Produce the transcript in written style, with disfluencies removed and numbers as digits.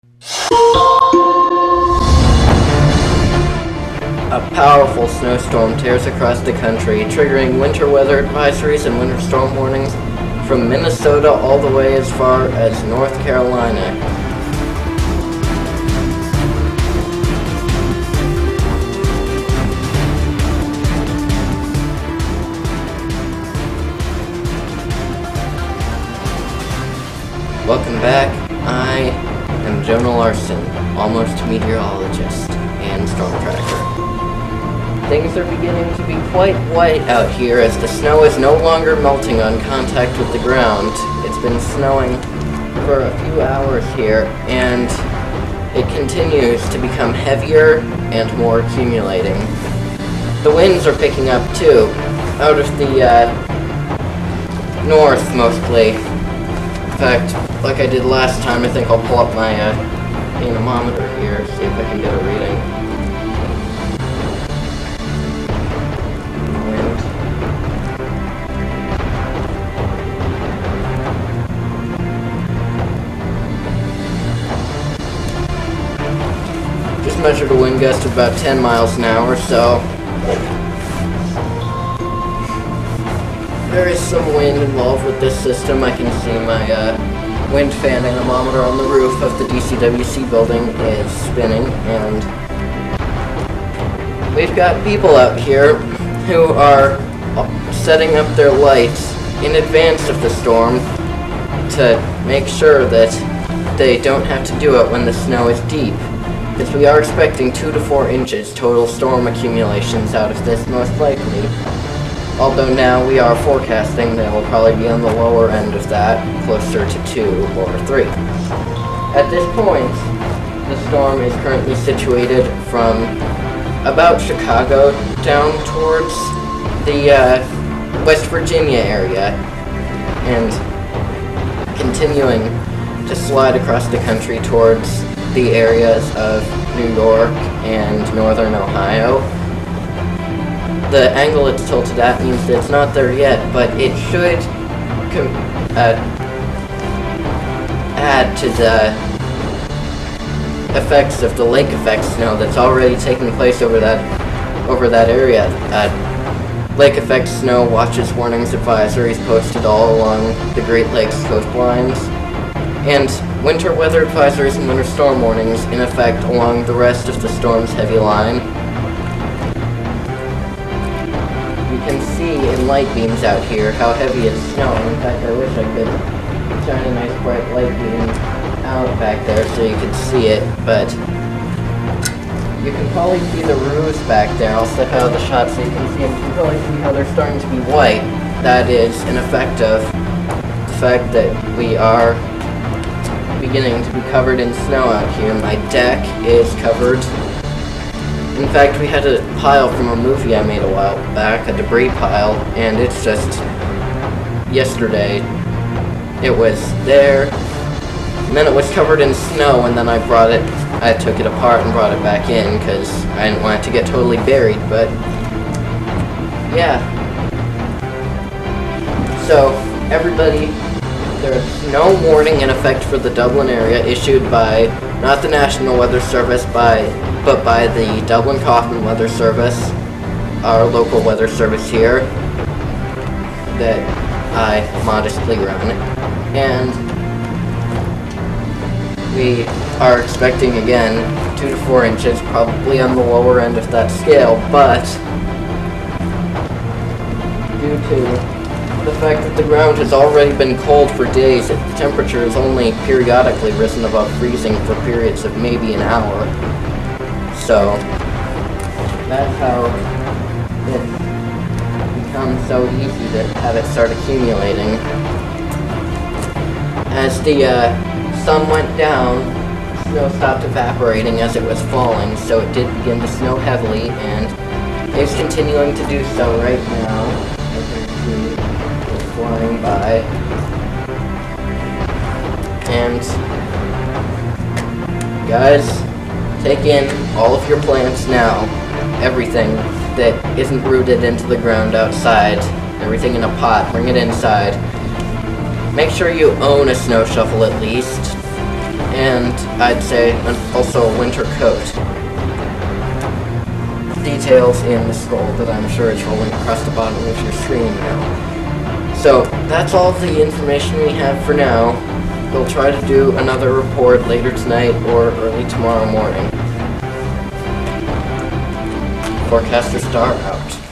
A powerful snowstorm tears across the country, triggering winter weather advisories and winter storm warnings from Minnesota all the way as far as North Carolina. Welcome back. I am Jonah Larson, almost meteorologist and storm tracker. Things are beginning to be quite white out here as the snow is no longer melting on contact with the ground. It's been snowing for a few hours here, and it continues to become heavier and more accumulating. The winds are picking up too, out of the north mostly. In fact, like I did last time, I think I'll pull up my anemometer here, see if I can get a reading. Wind. Just measured a wind gust of about 10 miles an hour, so there is some wind involved with this system. I can see my wind fan anemometer on the roof of the DCWC building is spinning, and we've got people out here who are setting up their lights in advance of the storm to make sure that they don't have to do it when the snow is deep, because we are expecting 2 to 4 inches total storm accumulations out of this most likely. Although now we are forecasting that will probably be on the lower end of that, closer to 2 or 3. At this point, the storm is currently situated from about Chicago down towards the West Virginia area, and continuing to slide across the country towards the areas of New York and northern Ohio. The angle it's tilted at means that it's not there yet, but it should add to the effects of the lake effect snow that's already taking place over that area. Lake effect snow watches, warnings, advisories posted all along the Great Lakes coastlines, and winter weather advisories and winter storm warnings in effect along the rest of the storm's heavy line. You can see in light beams out here how heavy it's snowing. In fact, I wish I could shine a nice bright light beam out back there so you could see it, but you can probably see the roofs back there. I'll step out of the shot so you can see them. You can probably see how they're starting to be white. That is an effect of the fact that we are beginning to be covered in snow out here. My deck is covered. In fact, we had a pile from a movie I made a while back, a debris pile, and it's just, yesterday, it was there, and then it was covered in snow, and then I took it apart and brought it back in, because I didn't want it to get totally buried, but, yeah. So, everybody, there's snow warning in effect for the Dublin area, issued by, not the National Weather Service, but by the Dublin-Kaufman Weather Service, our local weather service here, that I modestly run, and we are expecting, again, 2 to 4 inches, probably on the lower end of that scale, but due to the fact that the ground has already been cold for days, the temperature has only periodically risen above freezing for periods of maybe an hour. So, that's how it's become so easy to have it start accumulating. As the sun went down, snow stopped evaporating as it was falling, so it did begin to snow heavily, and it's continuing to do so right now. As you can see, it's flying by. And, guys, take in all of your plants now. Everything that isn't rooted into the ground outside. Everything in a pot. Bring it inside. Make sure you own a snow shovel at least. and I'd say also a winter coat. Details in the scroll that I'm sure is rolling across the bottom of your screen now. So that's all the information we have for now. We'll try to do another report later tonight or early tomorrow morning. Forecaster Star out.